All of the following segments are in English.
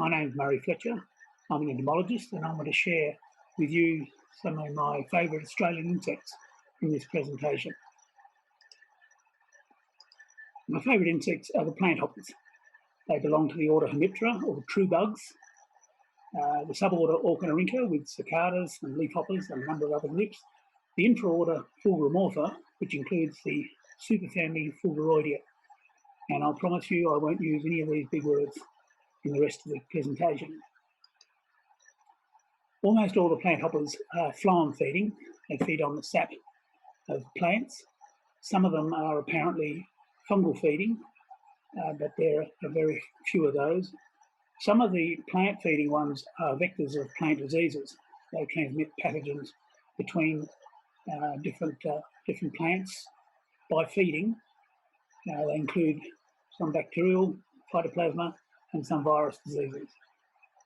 My name is Murray Fletcher. I'm an entomologist and I'm going to share with you some of my favourite Australian insects in this presentation. My favourite insects are the planthoppers. They belong to the order Hemiptera, or true bugs, the suborder Orchiorhyncha with cicadas and leafhoppers and a number of other groups, the infraorder Fulgoromorpha, which includes the superfamily Fulgoridae. And I'll promise you I won't use any of these big words in the rest of the presentation. Almost all the planthoppers are phloem feeding. They feed on the sap of plants. Some of them are apparently fungal feeding, but there are very few of those. Some of the plant feeding ones are vectors of plant diseases. They transmit pathogens between different plants by feeding. They include some bacterial phytoplasma and some virus diseases.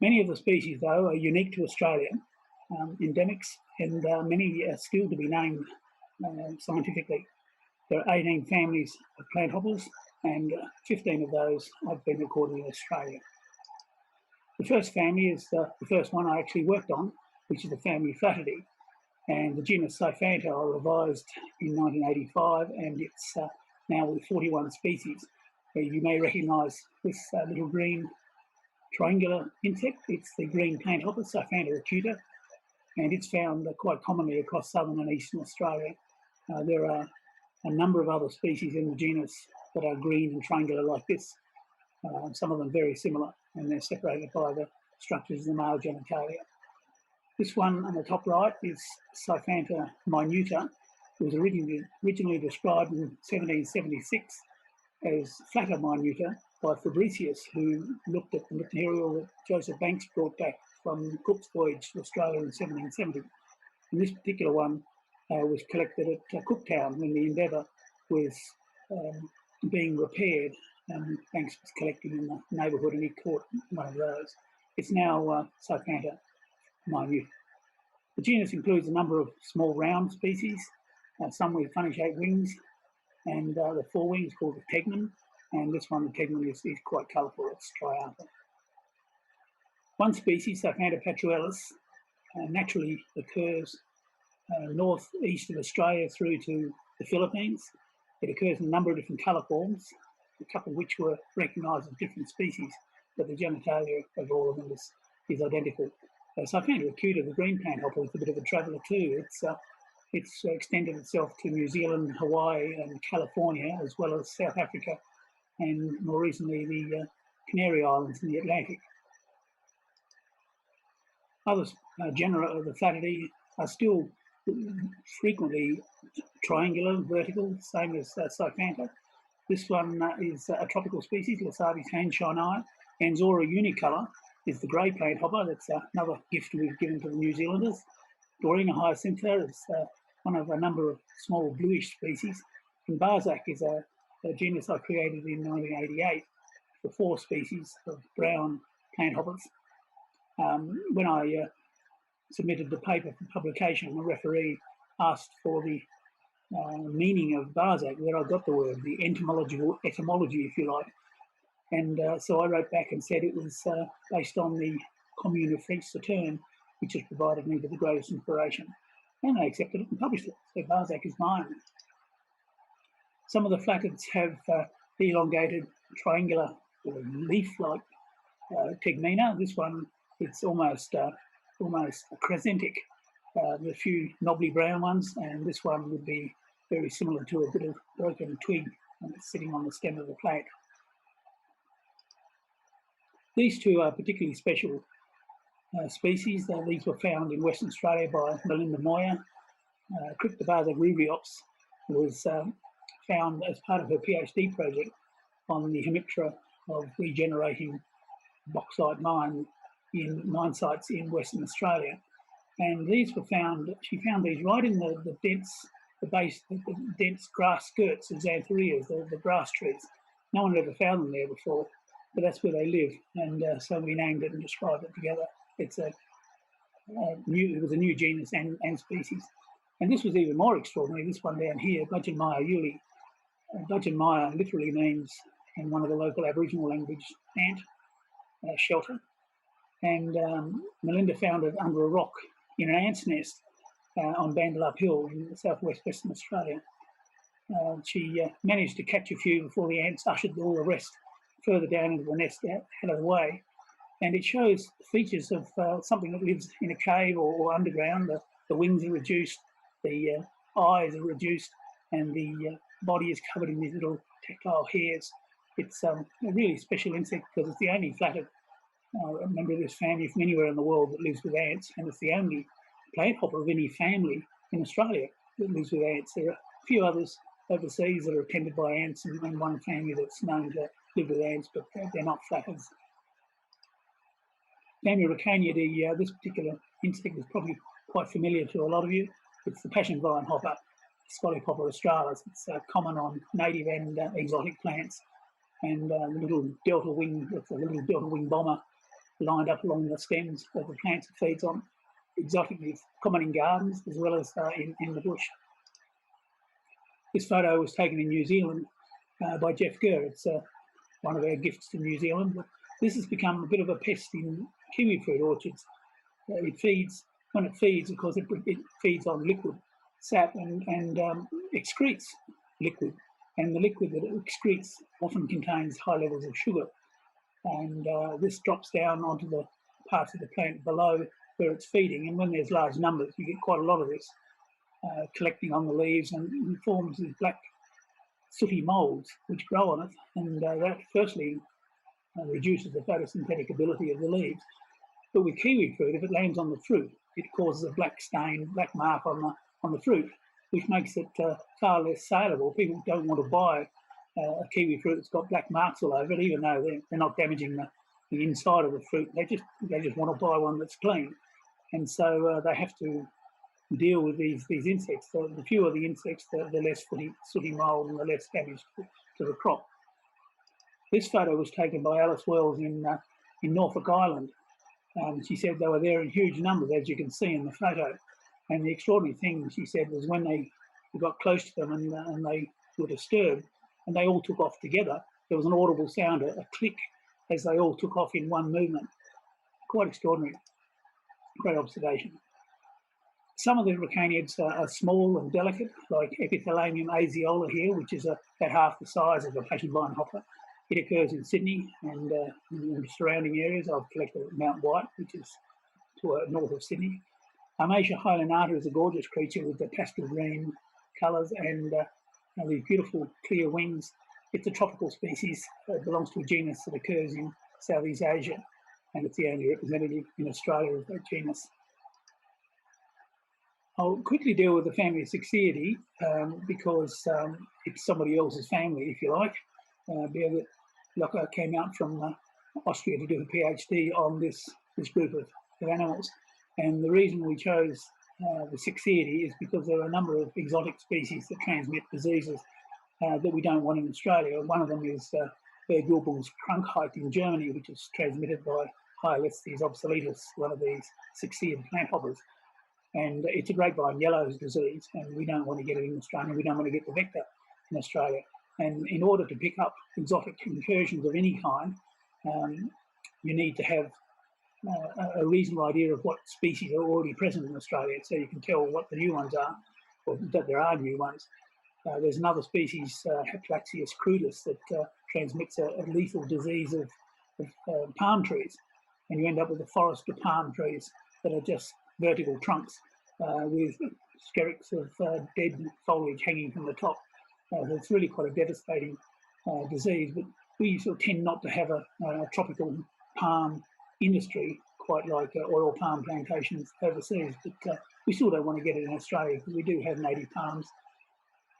Many of the species, though, are unique to Australia, endemics, and many are still to be named scientifically. There are 18 families of planthoppers, and 15 of those have been recorded in Australia. The first family is the first one I actually worked on, which is the family Flatidae, and the genus Siphanta I revised in 1985, and it's now with 41 species. You may recognise this little green triangular insect. It's the green planthopper, Siphanta acuta, and it's found quite commonly across southern and eastern Australia. There are a number of other species in the genus that are green and triangular like this, some of them very similar, and they're separated by the structures of the male genitalia. This one on the top right is Siphanta minuta. It was originally described in 1776 as Flatter minuta by Fabricius, who looked at the material that Joseph Banks brought back from Cook's voyage to Australia in 1770. And this particular one was collected at Cooktown when the Endeavour was being repaired, and Banks was collecting in the neighbourhood, and he caught one of those. It's now Siphanta minuta. The genus includes a number of small round species, some with funny-shaped wings, and the forewing is called the tegmen, and this one, the tegmen, is quite colourful. It's triarthal. One species, Siphanta patruellus, naturally occurs northeast of Australia through to the Philippines. It occurs in a number of different colour forms, a couple of which were recognised as different species, but the genitalia of all of them is identical. Siphanta acuta, the green planthopper, is a bit of a traveller too. It's extended itself to New Zealand, Hawaii and California, as well as South Africa, and more recently the Canary Islands in the Atlantic. Other genera of the Flatidae are still frequently triangular, vertical, same as Siphanta. This one is a tropical species, Lasatis hanshini. Anzora unicolor is the grey planthopper. That's another gift we've given to the New Zealanders. Dorina hyacintha is one of a number of small bluish species. And Barzac is a genus I created in 1988 for 4 species of brown planthoppers. When I submitted the paper for publication, the referee asked for the meaning of Barzac, where I got the word, the etymology, if you like. And so I wrote back and said it was based on the commune of French Sauterne, which has provided me with the greatest inspiration. And they accepted it and published it. So Barzac is mine. Some of the flatids have elongated, triangular, leaf-like tegmina. This one, it's almost crescentic. There are a few knobbly brown ones, and this one would be very similar to a bit of broken twig sitting on the stem of the plant. These two are particularly special species. These were found in Western Australia by Melinda Moyer. Cryptobarzac rubeops was found as part of her PhD project on the Hemiptera of regenerating bauxite mine sites in Western Australia. And these were found, she found these right in the dense grass skirts of xanthorrhoeas, the grass trees. No one had ever found them there before, but that's where they live, and so we named it and described it together. It was a new genus and species. And this was even more extraordinary, this one down here, Budgenmeier uli. Budgenmeier literally means, in one of the local Aboriginal language, ant shelter. And Melinda found it under a rock in an ant's nest on Bandalup Hill in southwest Western Australia. She managed to catch a few before the ants ushered all the rest further down into the nest out of the way. And it shows features of something that lives in a cave or underground. The wings are reduced, the eyes are reduced, and the body is covered in these little tactile hairs. It's a really special insect because it's the only flathead member of this family from anywhere in the world that lives with ants, and it's the only plant hopper of any family in Australia that lives with ants. There are a few others overseas that are attended by ants, and one family that's known to live with ants, but they're not flatheads. Family Ricaniidae, this particular insect is probably quite familiar to a lot of you. It's the passion vine hopper, Scolopopper australis. It's common on native and exotic plants. And the little delta wing, it's a little delta wing bomber lined up along the stems of the plants it feeds on. Exotically common in gardens as well as in the bush. This photo was taken in New Zealand by Jeff Gurr. It's one of our gifts to New Zealand. But this has become a bit of a pest in kiwi fruit orchards. It feeds, when it feeds, of course, it feeds on liquid sap and excretes liquid. And the liquid that it excretes often contains high levels of sugar. And this drops down onto the parts of the plant below where it's feeding. And when there's large numbers, you get quite a lot of this collecting on the leaves and forms these black sooty moulds which grow on it. And that firstly reduces the photosynthetic ability of the leaves. But with kiwi fruit, if it lands on the fruit, it causes a black stain, black mark on the fruit, which makes it far less saleable. People don't want to buy a kiwi fruit that's got black marks all over it, even though they're not damaging the inside of the fruit. They just want to buy one that's clean, and so they have to deal with these insects. So the fewer the insects, the less sooty mould and the less damage to the crop. This photo was taken by Alice Wells in Norfolk Island. She said they were there in huge numbers, as you can see in the photo. And the extraordinary thing, she said, was when we got close to them and they were disturbed and they all took off together, there was an audible sound, a click, as they all took off in one movement. Quite extraordinary. Great observation. Some of the Ricaniids are small and delicate, like Epithalamium azeola here, which is about half the size of a passion vine hopper. It occurs in Sydney and in the surrounding areas. I've collected at Mount White, which is to north of Sydney. Amasia hyalinata is a gorgeous creature with the pastel green colours and these beautiful clear wings. It's a tropical species. It belongs to a genus that occurs in Southeast Asia, and it's the only representative in Australia of that genus. I'll quickly deal with the family of Cixiidae because it's somebody else's family, if you like. Birgit Locker came out from Austria to do a PhD on this group of animals. And the reason we chose the Cixiidae is because there are a number of exotic species that transmit diseases that we don't want in Australia. One of them is Bergulbung's Krankheit in Germany, which is transmitted by Hyolestes obsoletus, one of these Cixiid plant hoppers. And it's a grapevine yellows disease, and we don't want to get it in Australia. We don't want to get the vector in Australia. And in order to pick up exotic incursions of any kind, you need to have a reasonable idea of what species are already present in Australia, so you can tell what the new ones are, or that there are new ones. There's another species, Haplaxius crudus, that transmits a lethal disease of palm trees, and you end up with a forest of palm trees that are just vertical trunks with skerricks of dead foliage hanging from the top. It's really quite a devastating disease, but we sort of tend not to have a tropical palm industry quite like oil palm plantations overseas, but we still don't want to get it in Australia because we do have native palms,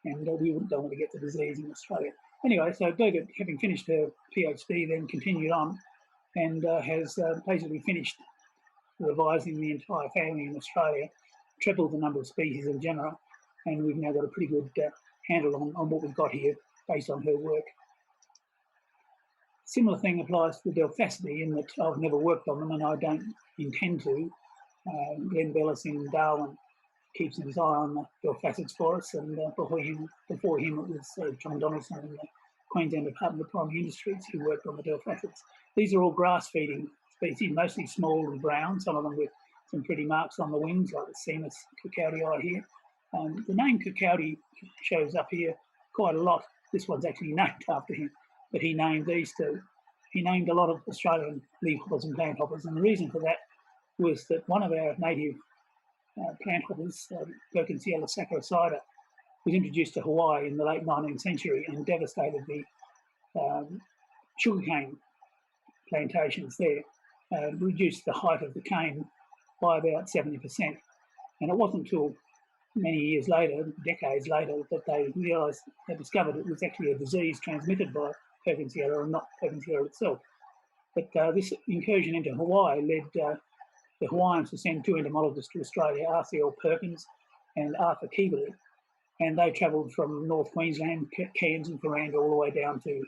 and we don't want to get the disease in Australia. Anyway, so Birgit, having finished her PhD, then continued on and has basically finished revising the entire family in Australia, trebled the number of species of genera, and we've now got a pretty good handle on what we've got here based on her work. Similar thing applies to the Delphacidae in that I've never worked on them and I don't intend to. Glenn Bellis in Darwin keeps his eye on the Delphacids for us, and before him it was John Donaldson in the Queensland Department of Primary Industries who worked on the Delphacids. These are all grass-feeding species, mostly small and brown, some of them with some pretty marks on the wings, like the Genus Cixiidae here. The name Cixiidae shows up here quite a lot. This one's actually named after him, but he named these two. He named a lot of Australian leaf hoppers and plant hoppers, and the reason for that was that one of our native plant hoppers, Perkinsiella saccharisida, was introduced to Hawaii in the late 19th century and devastated the sugarcane plantations there, reduced the height of the cane by about 70%. And it wasn't until many years later, decades later, that they realised, they discovered it was actually a disease transmitted by Perkinsiella and not Perkinsiella itself. But this incursion into Hawaii led the Hawaiians to send two entomologists to Australia, R.C.L. Perkins and Arthur Keebley, and they travelled from North Queensland, Cairns and Kuranda all the way down to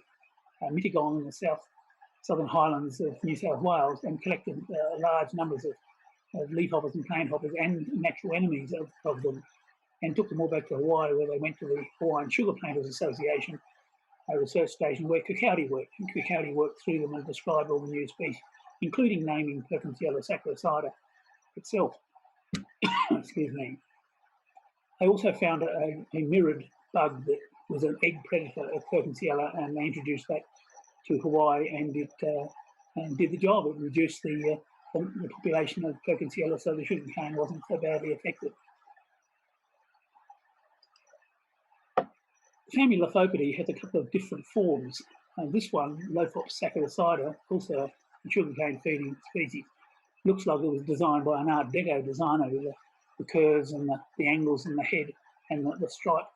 Mittagong in the southern highlands of New South Wales and collected large numbers of leafhoppers and plant hoppers and natural enemies of them, and took them all back to Hawaii, where they went to the Hawaiian Sugar Planters Association, a research station where Cixiidae worked. And Cixiidae worked through them and described all the new species, including naming Perkinsiella saccharisida itself. Excuse me. They also found a mirrored bug that was an egg predator of Perkinsiella, and they introduced that to Hawaii, and it did the job. It reduced the population of Perkinsiella, so the sugarcane wasn't so badly affected. The family Lophopidae has a couple of different forms. This one, Lophops saccharisida, also a sugarcane feeding species, looks like it was designed by an Art Deco designer with the curves and the angles in the head and the stripe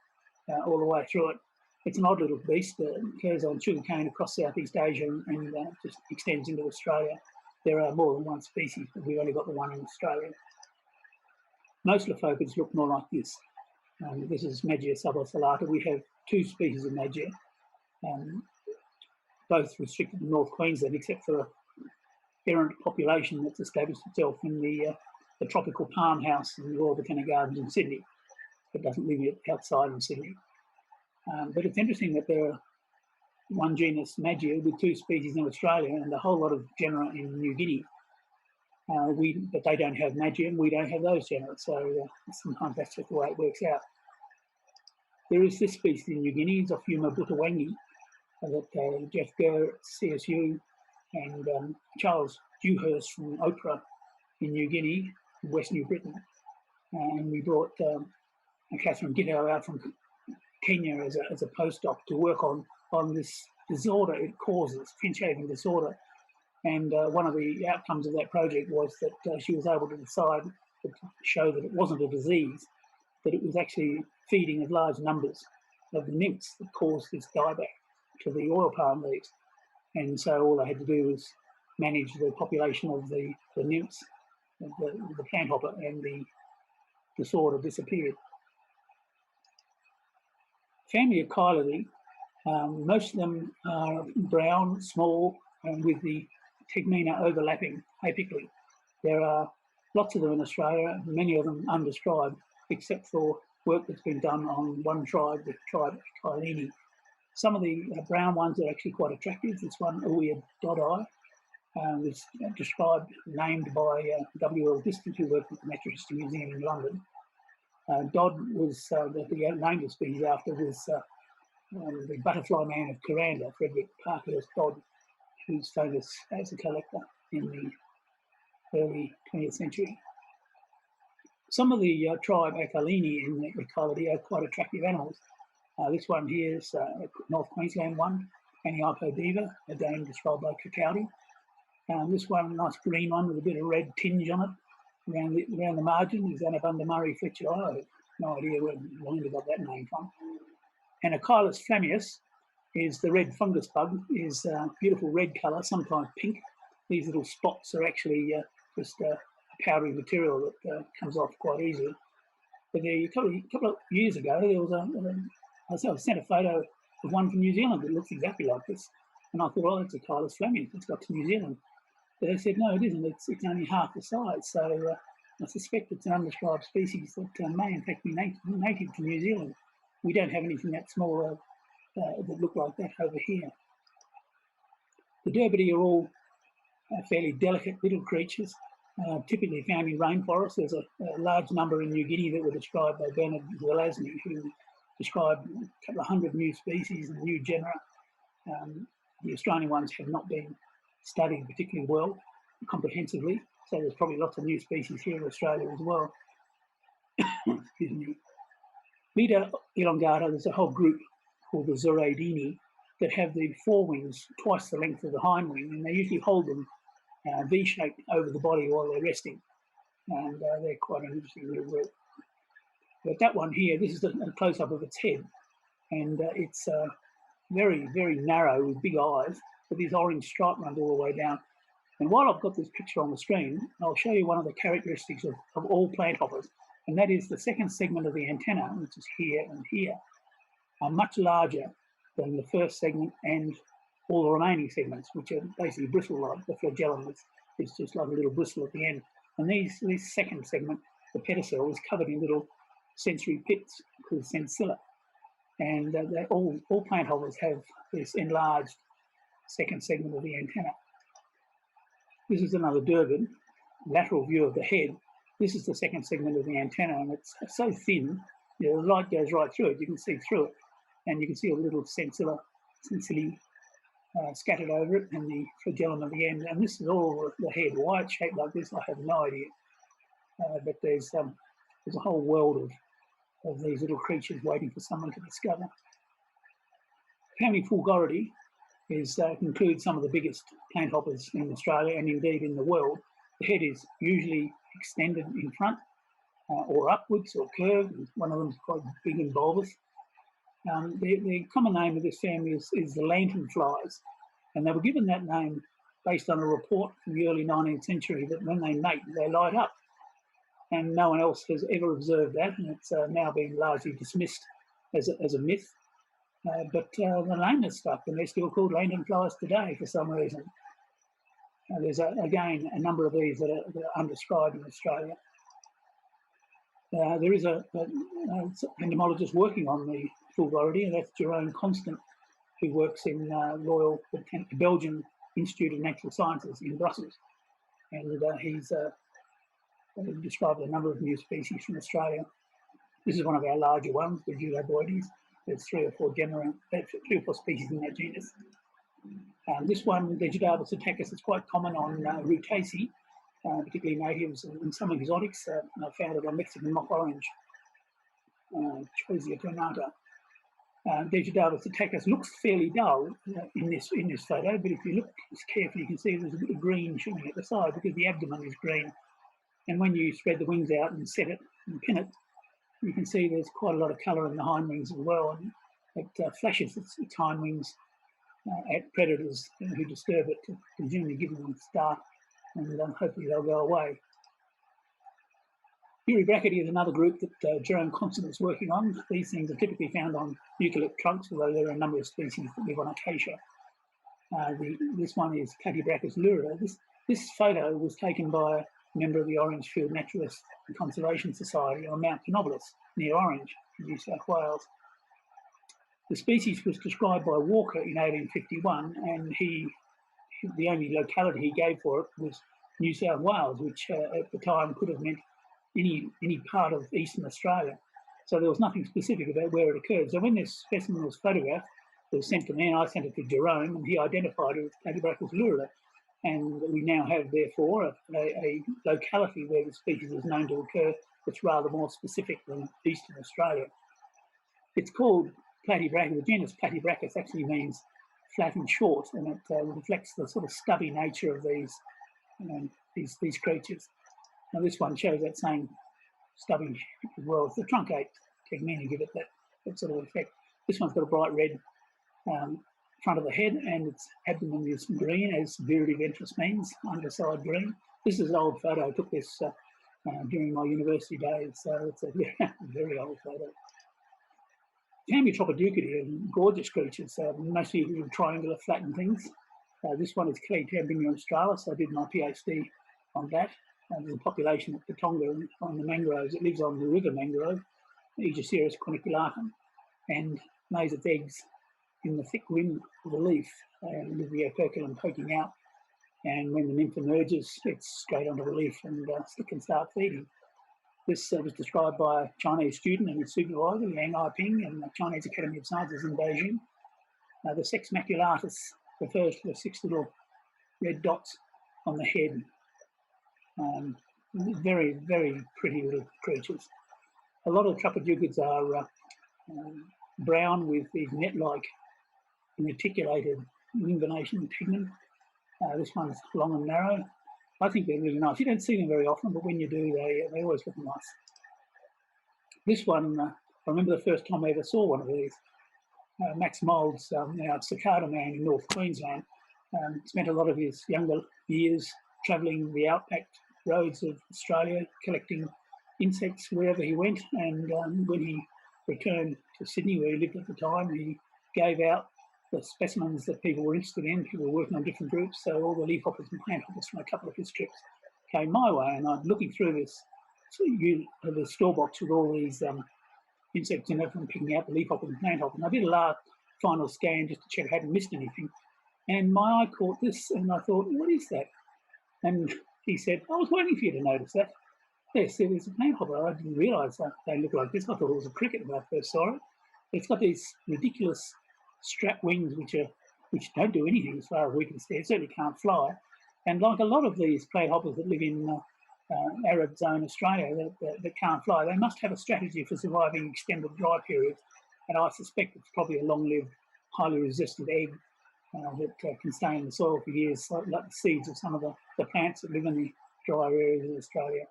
all the way through it. It's an odd little beast that occurs on sugarcane across Southeast Asia and just extends into Australia. There are more than one species, but we've only got the one in Australia. Most Lophopids look more like this. This is Magia subocelata. We have two species of Magia, both restricted to North Queensland, except for a errant population that's established itself in the tropical palm house in the Royal Botanic Gardens in Sydney. It doesn't live outside in Sydney. But it's interesting that there are one genus, Magia, with two species in Australia and a whole lot of genera in New Guinea. But they don't have Magia and we don't have those genera, so sometimes that's just the way it works out. There is this species in New Guinea, Zophiuma butawangi, that Jeff Gurr at CSU and Charles Dewhurst from Oprah in New Guinea, West New Britain. And we brought Catherine Gitto out from Kenya as a postdoc to work on this disorder it causes, fin-shaving disorder. And one of the outcomes of that project was that she was able to decide, to show that it wasn't a disease, that it was actually feeding of large numbers of the nymphs that caused this dieback to the oil palm leaves. And so all they had to do was manage the population of the nymphs, the plant hopper, and the disorder disappeared. Family Achilidae, most of them are brown, small, and with the tegmina overlapping apically. There are lots of them in Australia, many of them undescribed, except for work that's been done on one tribe, the tribe Achilidae. Some of the brown ones are actually quite attractive. This one, Uia Doddi, was described, named by W.L. Distant, who worked at the Natural History Museum in London. Dodd was the name of the species after was the butterfly man of Kuranda, Frederick Parkhurst Dodd, who's famous as a collector in the early 20th century. Some of the tribe Achilidae in the Achilidae are quite attractive animals. This one here is a North Queensland one, Aniipodiva, again described by Cixiidae. This one, nice green one with a bit of red tinge on it around the margin, is Anabundamurray Fletcher. I have no idea where Linda got that name from. And Achilus flammeus is the red fungus bug, is beautiful red colour, sometimes pink. These little spots are actually just a powdery material that comes off quite easily. But a couple of years ago, there was I sent a photo of one from New Zealand that looks exactly like this. And I thought, oh, it's Achilus flammeus, it's got to New Zealand. But they said, no, it isn't, it's only half the size. So I suspect it's an undescribed species that may in fact be native to New Zealand. We don't have anything that small that look like that over here. The Derbidae are all fairly delicate little creatures, typically found in rainforests. There's a large number in New Guinea that were described by Bernard Zelazny, who described a couple of hundred new species and new genera. The Australian ones have not been studied particularly well, comprehensively, so there's probably lots of new species here in Australia as well. Excuse me. Lida elongata, there's a whole group called the Zoraidini that have the forewings twice the length of the hind wing, and they usually hold them V-shaped over the body while they're resting, and they're quite an interesting little group. But that one here, this is a close-up of its head, and it's very, very narrow with big eyes, with this orange stripe runs all the way down. And while I've got this picture on the screen, I'll show you one of the characteristics of all planthoppers, and that is the second segment of the antenna, which is here and here, are much larger than the first segment and all the remaining segments, which are basically bristle-like. The flagellum is just like a little bristle at the end. And this second segment, the pedicel, is covered in little sensory pits called sensilla. And all planthoppers have this enlarged second segment of the antenna. This is another Derbid, lateral view of the head. This is the second segment of the antenna, and it's so thin, the light goes right through it. You can see through it, and you can see a little sensillae scattered over it, and the flagellum at the end. And this is all the head. Why it's shaped like this, I have no idea. But there's a whole world of these little creatures waiting for someone to discover. Family Fulgoridae includes some of the biggest planthoppers in Australia and indeed in the world. The head is usually extended in front or upwards or curved. One of them is quite big and bulbous. The common name of this family is the lanternflies, and they were given that name based on a report from the early 19th century that when they mate, they light up. And no one else has ever observed that, and it's now been largely dismissed as a myth. But the name has stuck, and they're still called lanternflies today for some reason. There's, again, a number of these that are undescribed in Australia. There is an entomologist working on the Fulgoridae, and that's Jerome Constant, who works in Royal Belgian Institute of Natural Sciences in Brussels. And he's described a number of new species from Australia. This is one of our larger ones, the Eurybrachidae. There's 3 or 4 species in that genus. This one, the Derbidae, is quite common on Rutaceae, particularly natives and some exotics. I found it on Mexican mock orange, Choisia tornata. Derbidae looks fairly dull in this photo, but if you look carefully, you can see there's a bit of green showing at the side because the abdomen is green. And when you spread the wings out and set it and pin it, you can see there's quite a lot of colour in the hind wings as well, and it flashes its hind wings at predators who disturb it, to presumably give them a start, and hopefully they'll go away. Eurybrachidae is another group that Jerome Constant is working on. These things are typically found on eucalypt trunks, although there are a number of species that live on acacia. This one is Platibrachus lurida. This photo was taken by a member of the Orangefield Naturalist and Conservation Society on Mount Canobolas near Orange in New South Wales. The species was described by Walker in 1851, and the only locality he gave for it was New South Wales, which at the time could have meant any part of eastern Australia. So there was nothing specific about where it occurred. So when this specimen was photographed, it was sent to me, and I sent it to Jerome, and he identified it as Platibrachus lurida. And we now have, therefore, a locality where the species is known to occur that's rather more specific than eastern Australia. It's called Platibrachus. The genus Platibrachus actually means flat and short, and it reflects the sort of stubby nature of these creatures. Now this one shows that same stubby as well. It's the truncate technique to give it that sort of effect. This one's got a bright red front of the head, and its abdomen is green, as Viridae ventris means, underside green. This is an old photo. I took this during my university days, so it's a very old photo. Family Tropiduchidae are gorgeous creatures, mostly little triangular flattened things. This one is Caliscelidae australis. I did my PhD on that. There's a population at Katonga on the mangroves. It lives on the river mangrove, Aegiceras corniculatum, and lays its eggs in the thick rim of the leaf with the operculum poking out. and when the nymph emerges, it's straight onto the leaf and can start feeding. This was described by a Chinese student and his supervisor, Yang Aiping, in the Chinese Academy of Sciences in Beijing. The sex maculatus refers to the 6 little red dots on the head. Very, very pretty little creatures. A lot of Tropiduchids are brown with these net-like reticulated wing venation pigment. This one's long and narrow. I think they're really nice. You don't see them very often, but when you do, they always look nice. This one, I remember the first time I ever saw one of these. Max Moulds, now cicada man in North Queensland, spent a lot of his younger years travelling the outback roads of Australia, collecting insects wherever he went. And when he returned to Sydney, where he lived at the time, he gave out the specimens that people were interested in. People were working on different groups, so all the leafhoppers and planthoppers from a couple of his trips came my way, and I'm looking through this the store box with all these insects in it and picking out the leafhoppers and planthoppers. And I did a last final scan just to check I hadn't missed anything, and my eye caught this, and I thought, what is that? And he said, I was waiting for you to notice that. Yes, it was a planthopper. I didn't realise that they look like this. I thought it was a cricket when I first saw it. It's got these ridiculous strap wings which don't do anything as far as we can see. It certainly can't fly. And like a lot of these planthoppers that live in arid zone Australia that can't fly, they must have a strategy for surviving extended dry periods. And I suspect it's probably a long-lived, highly resistant egg that can stay in the soil for years, like the seeds of some of the plants that live in the drier areas of Australia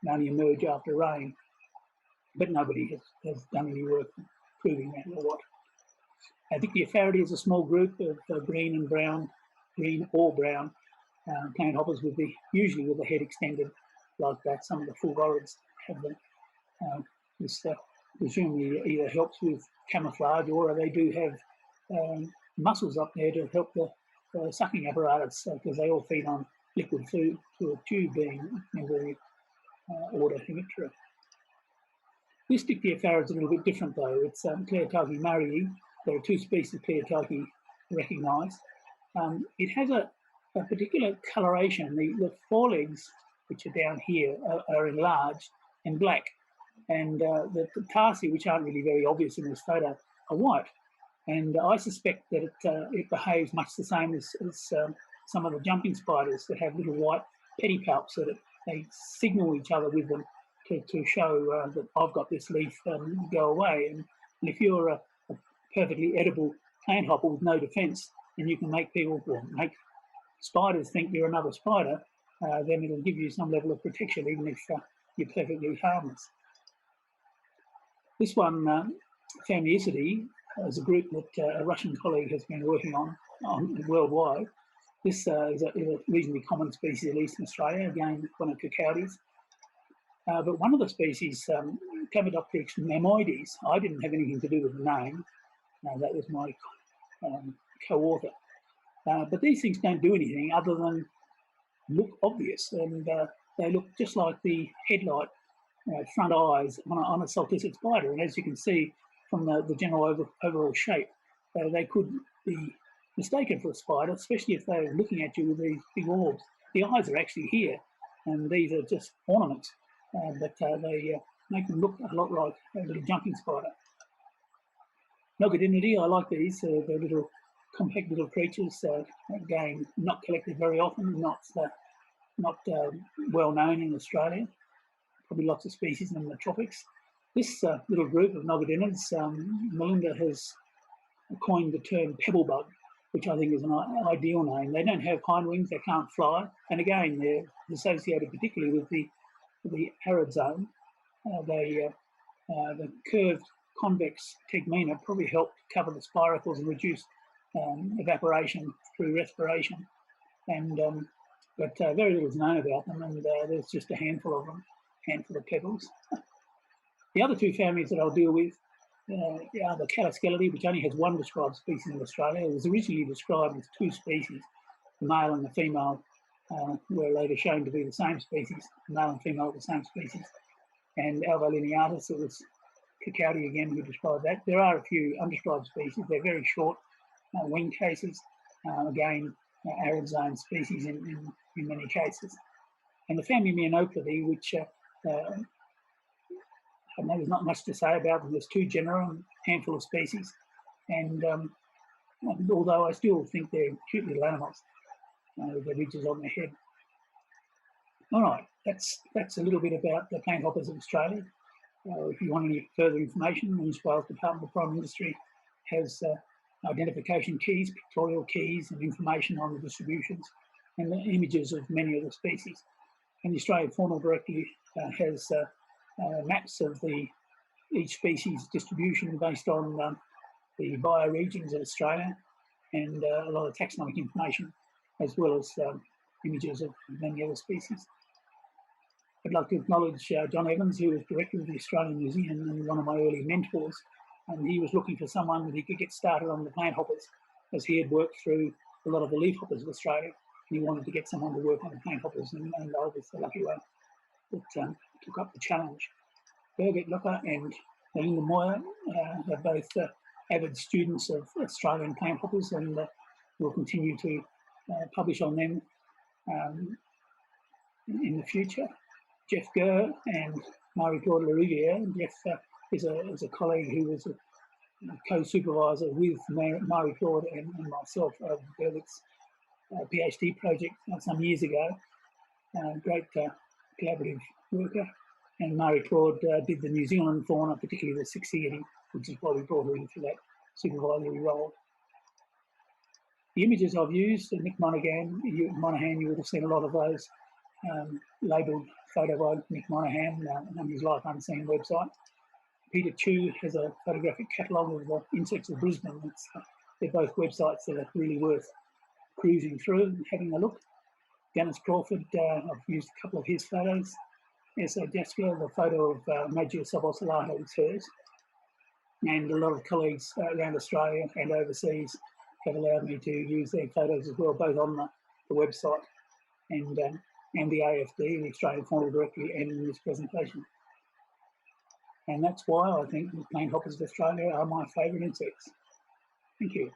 and only emerge after rain. But nobody has done any work proving that or what. Dictyopharidae is a small group of green or brown planthoppers usually with the head extended like that. Some of the Fulgoridae have them. This presumably either helps with camouflage or they do have muscles up there to help the sucking apparatus because they all feed on liquid food through a tube being in the order Hemiptera. This Dictyopharidae is a little bit different though. It's Cleotochy murrayi. There are 2 species of Cleotochy recognised. It has a particular coloration. The forelegs, which are down here, are enlarged and black. And the tarsi, which aren't really very obvious in this photo, are white. And I suspect that it behaves much the same as some of the jumping spiders that have little white pedipalps that they signal each other with them to show that I've got this leaf, go away. And if you're a perfectly edible planthopper with no defence, and you can make make spiders think you're another spider, then it'll give you some level of protection, even if you're perfectly harmless. This one, family Issidae, is a group that a Russian colleague has been working on worldwide. This is a reasonably common species, at least in Australia, again, one of Cicaudes. But one of the species, Clamidopteryx mammoides, I didn't have anything to do with the name. That was my co-author. But these things don't do anything other than look obvious, and they look just like the headlight front eyes on a salticid spider. And as you can see from the general overall shape, they could be mistaken for a spider, especially if they're looking at you with these big orbs. The eyes are actually here, and these are just ornaments, but they make them look a lot like a little jumping spider. Nogodinidae, I like these. They're little compact little creatures, again, not collected very often, not well known in Australia. Probably lots of species in the tropics. This little group of Nogodinids, Melinda has coined the term pebblebug, which I think is an ideal name. They don't have hind wings, they can't fly, and again, they're associated particularly with the arid zone. The curved convex tegmina probably helped cover the spiracles and reduce evaporation through respiration. And but very little is known about them, and there's just a handful of them, handful of pebbles. The other 2 families that I'll deal with are the Caliscelidae, which only has 1 described species in Australia. It was originally described as 2 species, the male and the female were later shown to be the same species, the male and female the same species. And Alba lineatus, it was Cicaude again who described that. There are a few undescribed species. They're very short wing cases. Again, arid zone species in many cases. And the family Meonoplidae, which I know there's not much to say about them. There's 2 genera and a handful of species. And although I still think they're cute little animals with the ridges on their head. All right, that's a little bit about the plant hoppers of Australia. If you want any further information, the New South Wales Department of Primary Industry has identification keys, pictorial keys, and information on the distributions and the images of many of the species. And the Australian Faunal Directory has maps of each species distribution based on the bioregions of Australia and a lot of taxonomic information, as well as images of many other species. I'd like to acknowledge John Evans, who was director of the Australian Museum and one of my early mentors, and he was looking for someone that he could get started on the plant hoppers, as he had worked through a lot of the leaf hoppers of Australia, and he wanted to get someone to work on the plant hoppers, and I was the lucky one that took up the challenge. Birgit Lucker and Melinda Moyer are both avid students of Australian plant hoppers, and will continue to publish on them in the future. Jeff Gurr and Marie-Claude Lariviere. Jeff is a colleague who was a co-supervisor with Marie-Claude and myself of Birgit's PhD project some years ago. Great collaborative worker. And Marie-Claude did the New Zealand fauna, particularly the Cixiidae, which is why we brought her in for that supervisory role. The images I've used, Nick Monaghan, you would have seen a lot of those labelled photo by Nick Monaghan on his Life Unseen website. Peter Chu has a photographic catalogue of the insects of Brisbane. They're both websites that are really worth cruising through and having a look. Dennis Crawford, I've used a couple of his photos. S.A. Jasper, the photo of Magia subocelata is hers. And a lot of colleagues around Australia and overseas have allowed me to use their photos as well, both on the website and the AFD, the Australian Faunal Directory, and in this presentation. And that's why I think the plant hoppers of Australia are my favourite insects. Thank you.